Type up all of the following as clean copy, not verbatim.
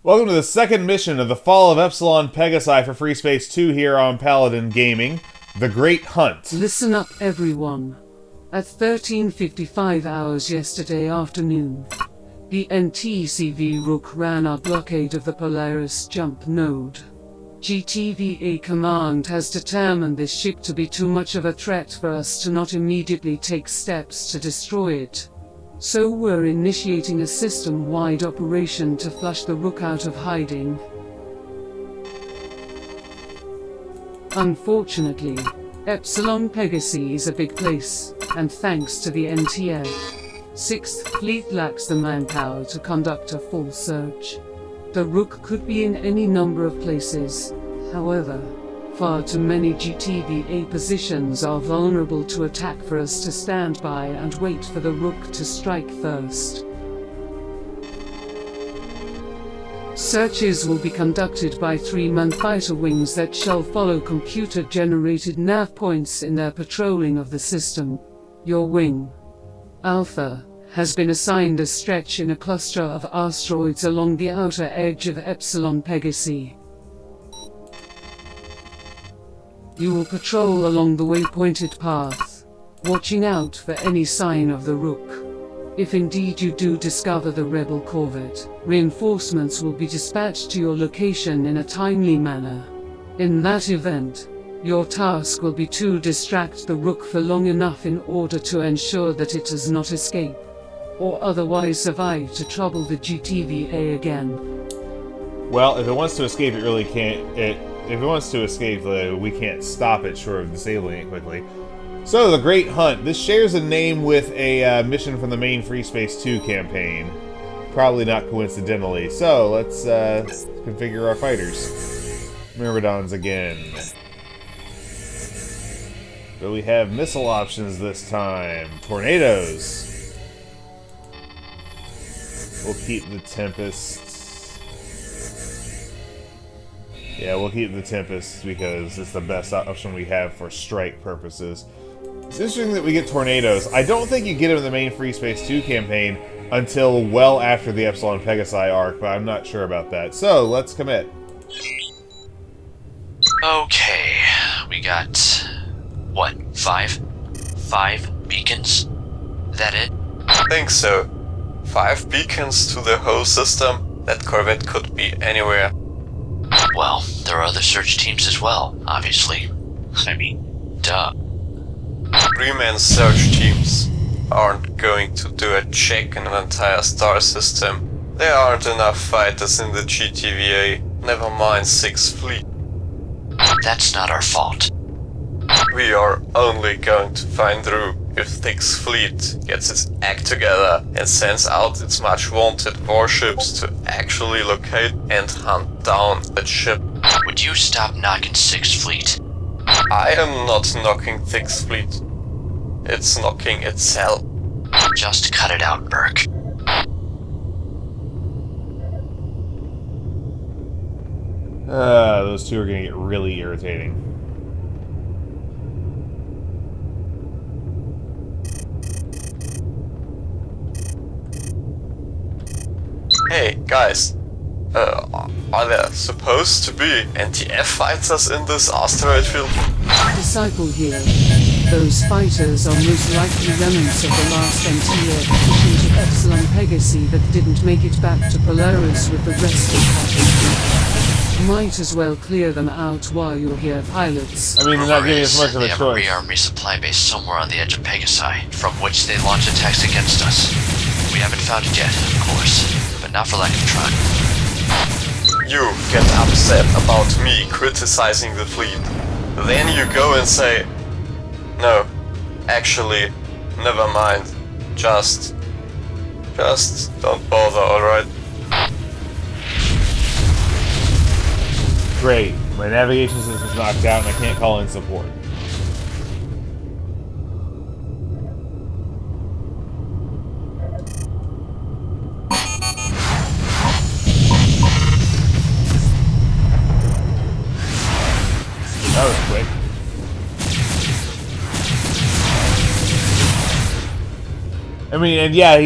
Welcome to the second mission of the Fall of Epsilon Pegasi for Freespace 2 here on Paladin Gaming, The Great Hunt. Listen up, everyone. At 13:55 hours yesterday afternoon, the NTCv Rook ran our blockade of the Polaris jump node. GTVA Command has determined this ship to be too much of a threat for us to not immediately take steps to destroy it. So we're initiating a system-wide operation to flush the Rook out of hiding. Unfortunately, Epsilon Pegasi is a big place, and thanks to the NTF, 6th Fleet lacks the manpower to conduct a full search. The Rook could be in any number of places, however, far too many GTVA positions are vulnerable to attack for us to stand by and wait for the Rook to strike first. Searches will be conducted by 3-man fighter wings that shall follow computer-generated nav points in their patrolling of the system. Your wing, Alpha, has been assigned a stretch in a cluster of asteroids along the outer edge of Epsilon Pegasi. You will patrol along the waypointed path, watching out for any sign of the Rook. If indeed you do discover the rebel corvette, reinforcements will be dispatched to your location in a timely manner. In that event, your task will be to distract the Rook for long enough in order to ensure that it does not escape, or otherwise survive to trouble the GTVA again. Well, if it wants to escape, it really can't. If it wants to escape, we can't stop it short of disabling it quickly. So, The Great Hunt. This shares a name with a mission from the main Freespace 2 campaign. Probably not coincidentally. So, let's configure our fighters. Myrmidons again. But we have missile options this time. Tornadoes. We'll keep the Tempest. Yeah, we'll keep the Tempest because it's the best option we have for strike purposes. It's interesting that we get Tornadoes. I don't think you get them in the main Freespace 2 campaign until well after the Epsilon Pegasi arc, but I'm not sure about that. So, let's commit. Okay, we got, what, 5 beacons? That it? I think so. 5 beacons to the whole system. That corvette could be anywhere. Well, there are other search teams as well, obviously. I mean, duh. 3-man search teams aren't going to do a check in an entire star system. There aren't enough fighters in the GTVA, never mind 6th Fleet. That's not our fault. We are only going to find Rook if 6th Fleet gets its act together and sends out its much wanted warships to actually locate and hunt down that ship. Would you stop knocking 6th Fleet? I am not knocking 6th Fleet. It's knocking itself. Just cut it out, Burke. Those two are going to get really irritating. Hey, guys. Are there supposed to be NTF fighters in this asteroid field? Disciple here. Those fighters are most likely remnants of the last NTF mission to Epsilon Pegasi that didn't make it back to Polaris with the rest of the Might as well clear them out while you're here, pilots. I mean, they're not giving us much of a They have a choice. rearm resupply base somewhere on the edge of Pegasi, from which they launch attacks against us. We haven't found it yet, of course, but not for lack of trying. You get upset about me criticizing the fleet. Then you go and say, no, actually, never mind. Just don't bother, alright? Great. My navigation system's knocked out and I can't call in support. That was quick. I mean, and yeah,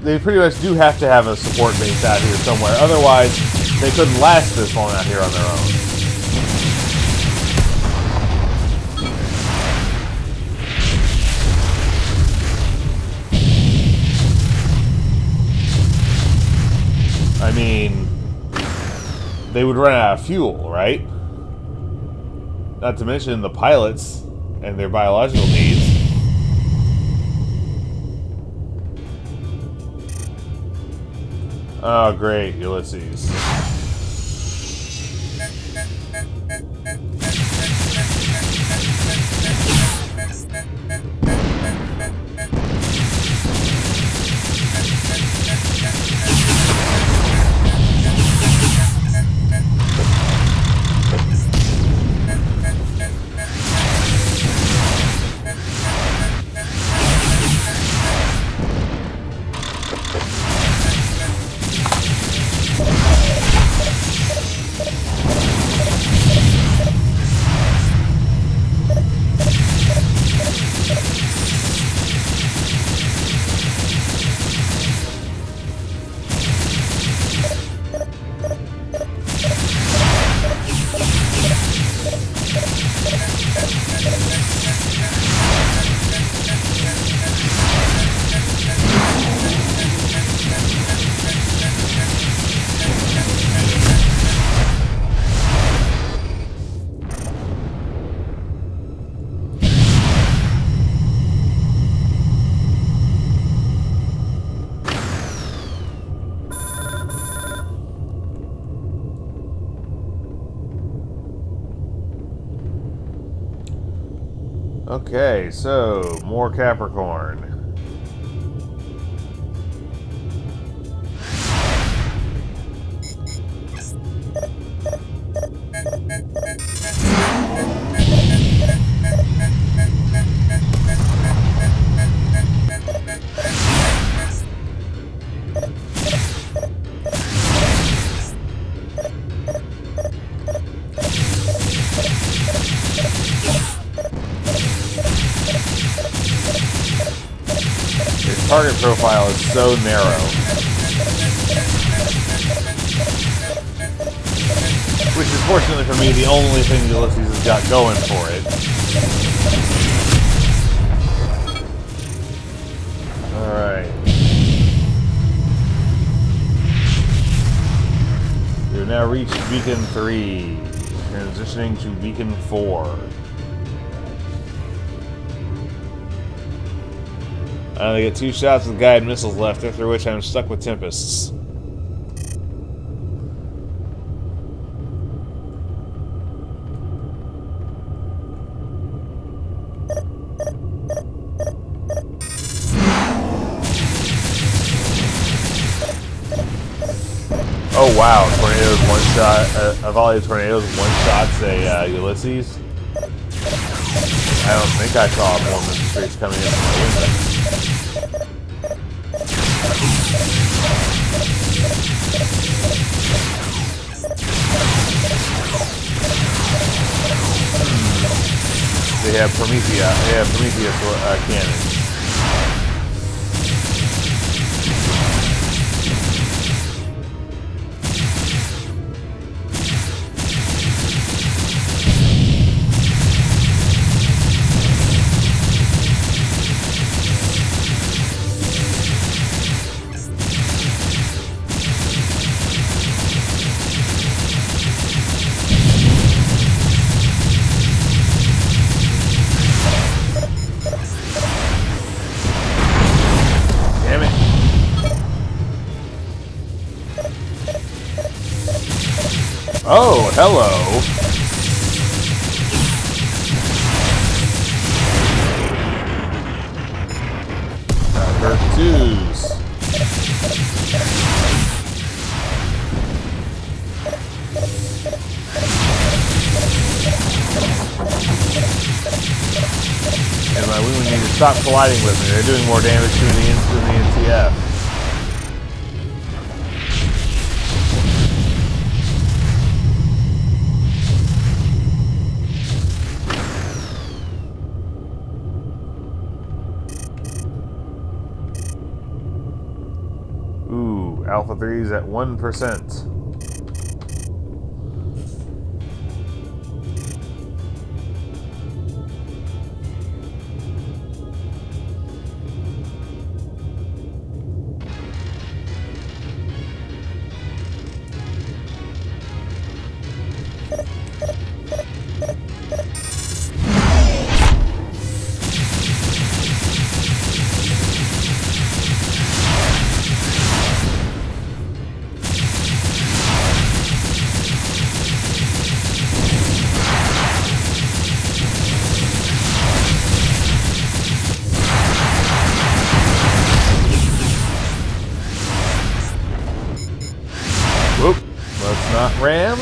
they pretty much do have to have a support base out here somewhere. Otherwise, They couldn't last this long out here on their own. I mean, they would run out of fuel, right? Not to mention the pilots and their biological needs. Oh, great, Ulysses. Okay, so more Capricorn. Target profile is so narrow. Which is, fortunately for me, the only thing Ulysses has got going for it. Alright. We've now reached Beacon 3. Transitioning to Beacon 4. I only get 2 shots with guided missiles left, after which I'm stuck with Tempests. Oh wow, tornadoes one shot, a volley of tornadoes one-shots a Ulysses. I don't think I saw more missile streaks coming in from my window. They have Prometheus cannons. Oh, hello. Number 2s. And my women need to stop colliding with me. They're doing more damage to the NTF. Alpha 3's at 1%. ram.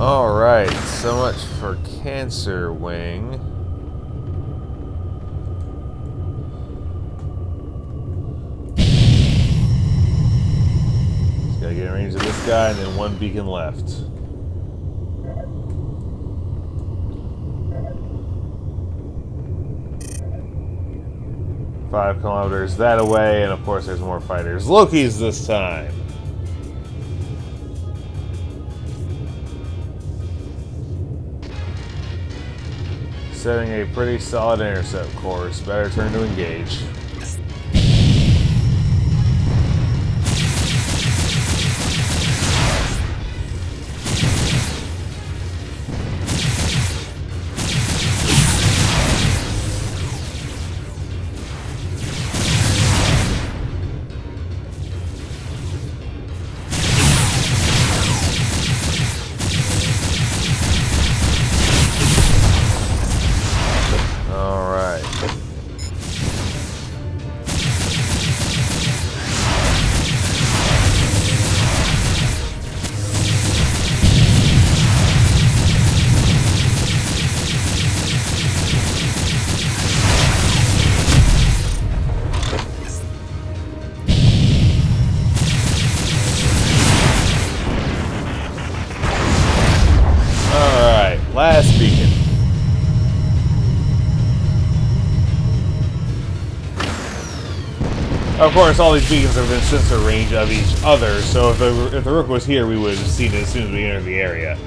Alright, so much for Cancer Wing. Just gotta get in range of this guy and then one beacon left. Five kilometers that away, and of course there's more fighters. Loki's this time! Setting a pretty solid intercept course. Better turn to engage. Last beacon. Of course, all these beacons are within sensor range of each other, so if the Rook was here, we would have seen it as soon as we entered the area.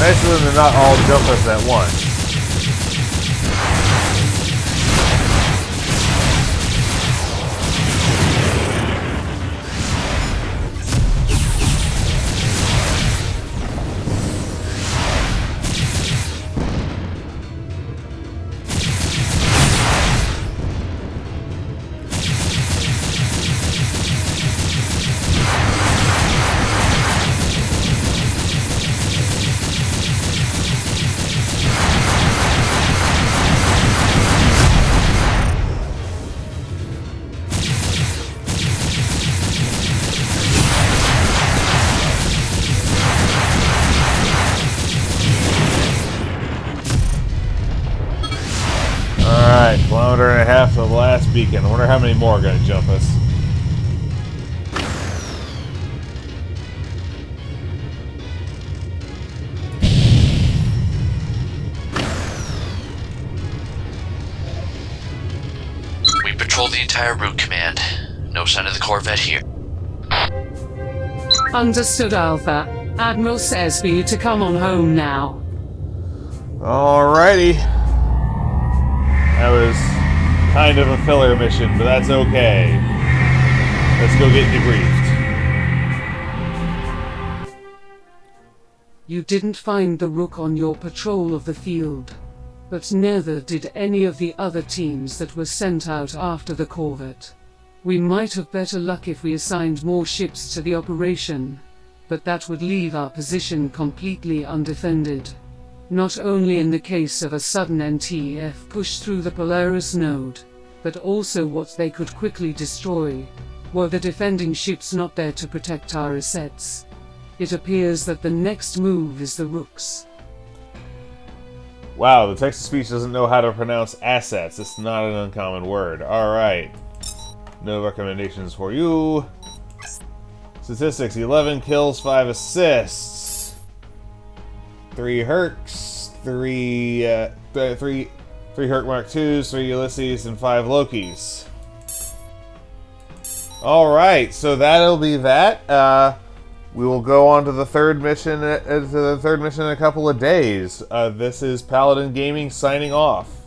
Nice of them to not all jump us at once. Alright, kilometer and a half to the last beacon. I wonder how many more are going to jump us. We patrolled the entire route, Command. No sign of the corvette here. Understood, Alpha. Admiral says for you to come on home now. Alrighty. That was kind of a filler mission, but that's okay. Let's go get debriefed. You didn't find the Rook on your patrol of the field, but neither did any of the other teams that were sent out after the corvette. We might have better luck if we assigned more ships to the operation, but that would leave our position completely undefended. Not only in the case of a sudden NTF push through the Polaris node, but also what they could quickly destroy, were the defending ships not there to protect our assets. It appears that the next move is the Rooks. Wow, the text-to-speech doesn't know how to pronounce assets. It's not an uncommon word. Alright. No recommendations for you. Statistics, 11 kills, 5 assists. 3 Hercs, 3 Herc Mark IIs, 3 Ulysses, and 5 Lokis. Alright, so that'll be that. We will go on to the third mission in a couple of days. This is Paladin Gaming signing off.